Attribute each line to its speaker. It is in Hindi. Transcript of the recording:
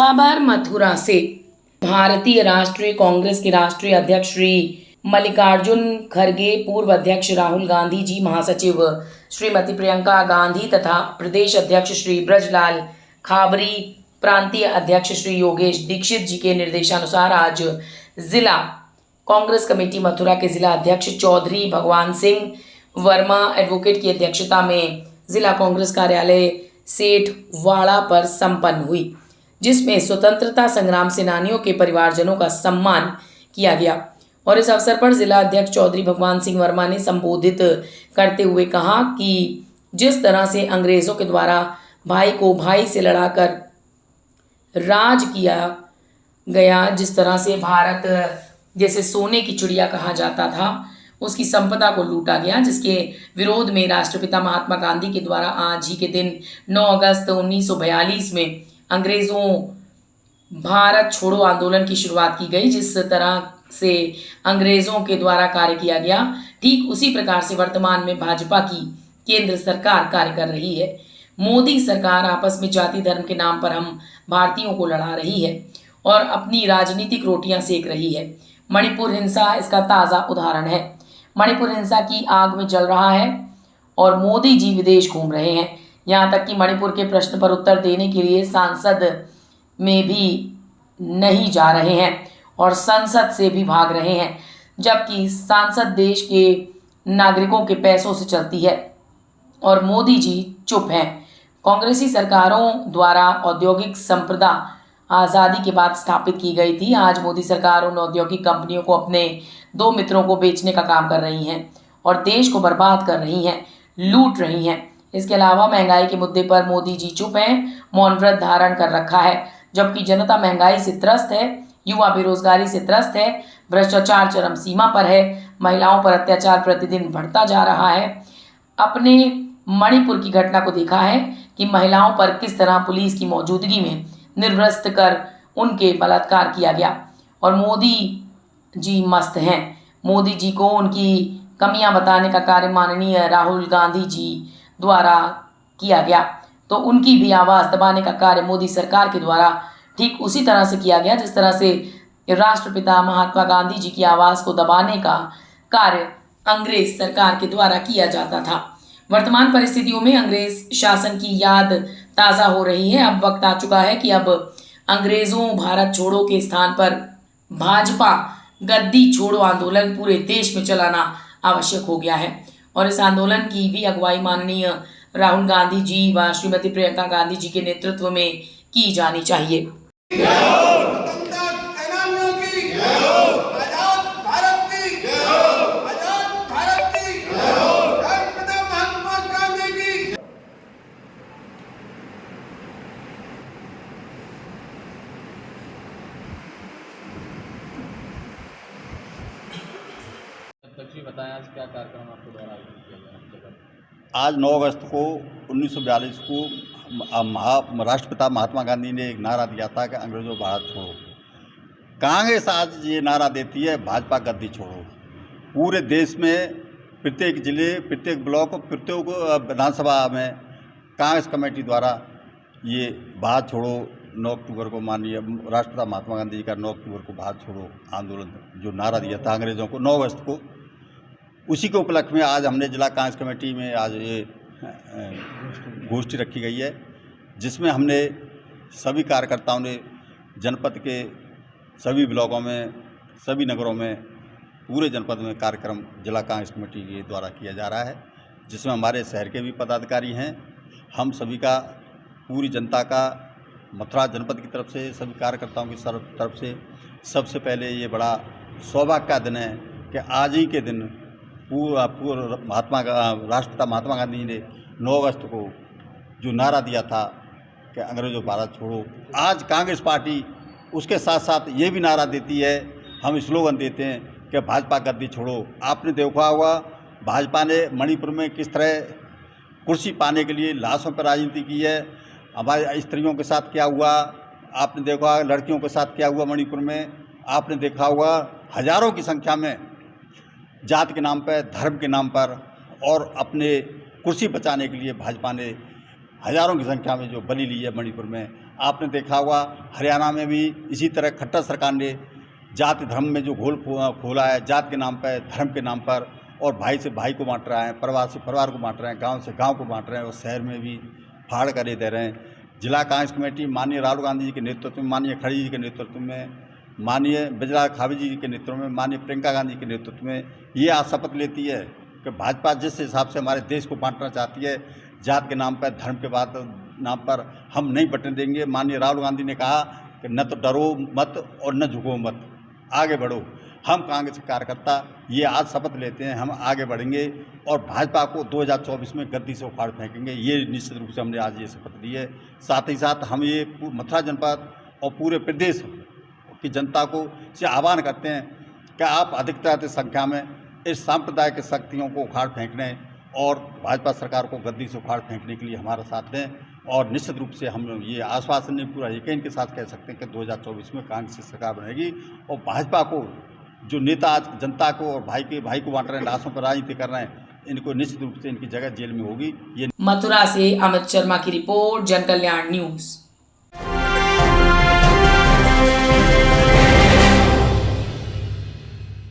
Speaker 1: खबर मथुरा से। भारतीय राष्ट्रीय कांग्रेस के राष्ट्रीय अध्यक्ष श्री मल्लिकार्जुन खड़गे, पूर्व अध्यक्ष राहुल गांधी जी, महासचिव श्रीमती प्रियंका गांधी तथा प्रदेश अध्यक्ष श्री ब्रजलाल खाबरी, प्रांतीय अध्यक्ष श्री योगेश दीक्षित जी के निर्देशानुसार आज जिला कांग्रेस कमेटी मथुरा के जिला अध्यक्ष चौधरी भगवान सिंह वर्मा एडवोकेट की अध्यक्षता में जिला कांग्रेस कार्यालय सेठवाड़ा पर संपन्न हुई, जिसमें स्वतंत्रता संग्राम सेनानियों के परिवारजनों का सम्मान किया गया। और इस अवसर पर जिला अध्यक्ष चौधरी भगवान सिंह वर्मा ने संबोधित करते हुए कहा कि जिस तरह से अंग्रेजों के द्वारा भाई को भाई से लड़ाकर राज किया गया, जिस तरह से भारत जैसे सोने की चिड़िया कहा जाता था, उसकी संपदा को लूटा गया, जिसके विरोध में राष्ट्रपिता महात्मा गांधी के द्वारा आज ही के दिन 9 अगस्त 1942 में अंग्रेज़ों भारत छोड़ो आंदोलन की शुरुआत की गई। जिस तरह से अंग्रेज़ों के द्वारा कार्य किया गया, ठीक उसी प्रकार से वर्तमान में भाजपा की केंद्र सरकार कार्य कर रही है। मोदी सरकार आपस में जाति धर्म के नाम पर हम भारतीयों को लड़ा रही है और अपनी राजनीतिक रोटियां सेक रही है। मणिपुर हिंसा इसका ताज़ा उदाहरण है। मणिपुर हिंसा की आग में जल रहा है और मोदी जी विदेश घूम रहे हैं। यहाँ तक कि मणिपुर के प्रश्न पर उत्तर देने के लिए सांसद में भी नहीं जा रहे हैं और संसद से भी भाग रहे हैं, जबकि सांसद देश के नागरिकों के पैसों से चलती है और मोदी जी चुप हैं। कांग्रेसी सरकारों द्वारा औद्योगिक संपदा आज़ादी के बाद स्थापित की गई थी। आज मोदी सरकार उन औद्योगिक कंपनियों को अपने 2 मित्रों को बेचने का काम कर रही हैं और देश को बर्बाद कर रही हैं, लूट रही हैं। इसके अलावा महंगाई के मुद्दे पर मोदी जी चुप हैं, मौन व्रत धारण कर रखा है, जबकि जनता महंगाई से त्रस्त है, युवा बेरोजगारी से त्रस्त है, भ्रष्टाचार चरम सीमा पर है, महिलाओं पर अत्याचार प्रतिदिन बढ़ता जा रहा है। अपने मणिपुर की घटना को देखा है कि महिलाओं पर किस तरह पुलिस की मौजूदगी में निर्वस्त्र कर उनके बलात्कार किया गया और मोदी जी मस्त हैं। मोदी जी को उनकी कमियां बताने का कार्य माननीय राहुल गांधी जी द्वारा किया गया, तो उनकी भी आवाज़ दबाने का कार्य मोदी सरकार के द्वारा ठीक उसी तरह से किया गया जिस तरह से राष्ट्रपिता महात्मा गांधी जी की आवाज़ को दबाने का कार्य अंग्रेज सरकार के द्वारा किया जाता था। वर्तमान परिस्थितियों में अंग्रेज शासन की याद ताज़ा हो रही है। अब वक्त आ चुका है कि अब अंग्रेज़ों भारत छोड़ो के स्थान पर भाजपा गद्दी छोड़ो आंदोलन पूरे देश में चलाना आवश्यक हो गया है और इस आंदोलन की भी अगुवाई माननीय राहुल गांधी जी व श्रीमती प्रियंका गांधी जी के नेतृत्व में की जानी चाहिए।
Speaker 2: बताएं आज क्या कार्यक्रम आपके द्वारा आयोजित किया गया।
Speaker 3: आज 9 अगस्त को 1942 को राष्ट्रपिता महात्मा गांधी ने एक नारा दिया था कि अंग्रेजों भारत छोड़ो। कांग्रेस आज ये नारा देती है भाजपा गद्दी छोड़ो। पूरे देश में प्रत्येक जिले, प्रत्येक ब्लॉक, प्रत्येक विधानसभा में कांग्रेस कमेटी द्वारा ये भारत छोड़ो 9 अक्टूबर को माननीय राष्ट्रपिता महात्मा गांधी जी का 9 अक्टूबर को भारत छोड़ो आंदोलन जो नारा दिया था अंग्रेज़ों को 9 अगस्त को, उसी के उपलक्ष्य में आज हमने जिला कांग्रेस कमेटी में आज ये गोष्ठी रखी गई है, जिसमें हमने सभी कार्यकर्ताओं ने जनपद के सभी ब्लॉकों में, सभी नगरों में, पूरे जनपद में कार्यक्रम जिला कांग्रेस कमेटी के द्वारा किया जा रहा है, जिसमें हमारे शहर के भी पदाधिकारी हैं। हम सभी का, पूरी जनता का, मथुरा जनपद की तरफ से, सभी कार्यकर्ताओं की तरफ से सबसे पहले ये बड़ा सौभाग्य का दिन है कि आज ही के दिन पूर्व राष्ट्रपिता महात्मा गांधी जी ने 9 अगस्त को जो नारा दिया था कि अंग्रेजों भारत छोड़ो, आज कांग्रेस पार्टी उसके साथ साथ ये भी नारा देती है, हम स्लोगन देते हैं कि भाजपा गद्दी छोड़ो। आपने देखा होगा भाजपा ने मणिपुर में किस तरह कुर्सी पाने के लिए लाशों पर राजनीति की है, हमारे स्त्रियों के साथ क्या हुआ, आपने देखा होगा लड़कियों के साथ क्या हुआ मणिपुर में, आपने देखा होगा हजारों की संख्या में जात के नाम पर, धर्म के नाम पर और अपने कुर्सी बचाने के लिए भाजपा ने हज़ारों की संख्या में जो बलि ली है मणिपुर में। आपने देखा होगा हरियाणा में भी इसी तरह खट्टर सरकार ने जाति धर्म में जो घोल खोला है, जात के नाम पर, धर्म के नाम पर, और भाई से भाई को बांट रहा है, परिवार से परिवार को बांट रहे हैं, गांव से गांव को बांट रहे हैं, और शहर में भी फाड़ करे दे रहे हैं। जिला कांग्रेस कमेटी माननीय राहुल गांधी जी के नेतृत्व में, माननीय खड़गे जी के नेतृत्व में, माननीय बिजला खाबी जी के नेतृत्व में, माननीय प्रियंका गांधी के नेतृत्व में ये आज शपथ लेती है कि भाजपा जिस हिसाब से हमारे देश को बांटना चाहती है, जात के नाम पर, धर्म के नाम पर, हम नहीं बटने देंगे। माननीय राहुल गांधी ने कहा कि न तो डरो मत और न झुको मत, आगे बढ़ो। हम कांग्रेस के कार्यकर्ता ये आज शपथ लेते हैं, हम आगे बढ़ेंगे और भाजपा को 2024 में गद्दी से उखाड़ फेंकेंगे। ये निश्चित रूप से हमने आज ये शपथ ली है। साथ ही साथ हम ये मथुरा जनपद और पूरे प्रदेश की जनता को से आह्वान करते हैं कि आप अधिकतर संख्या में इस सांप्रदायिक शक्तियों को उखाड़ फेंकने और भाजपा सरकार को गद्दी से उखाड़ फेंकने के लिए हमारा साथ दें। और निश्चित रूप से हम ये आश्वासन नहीं, पूरा यकीन के साथ कह सकते हैं कि 2024 में कांग्रेस की सरकार बनेगी और भाजपा को जो नेता आज जनता को और भाई को बांट रहे हैं, लाशों पर राजनीति कर रहे हैं, इनको निश्चित रूप से इनकी जगह जेल में होगी। ये
Speaker 1: मथुरा से अमित शर्मा की रिपोर्ट, जन कल्याण न्यूज।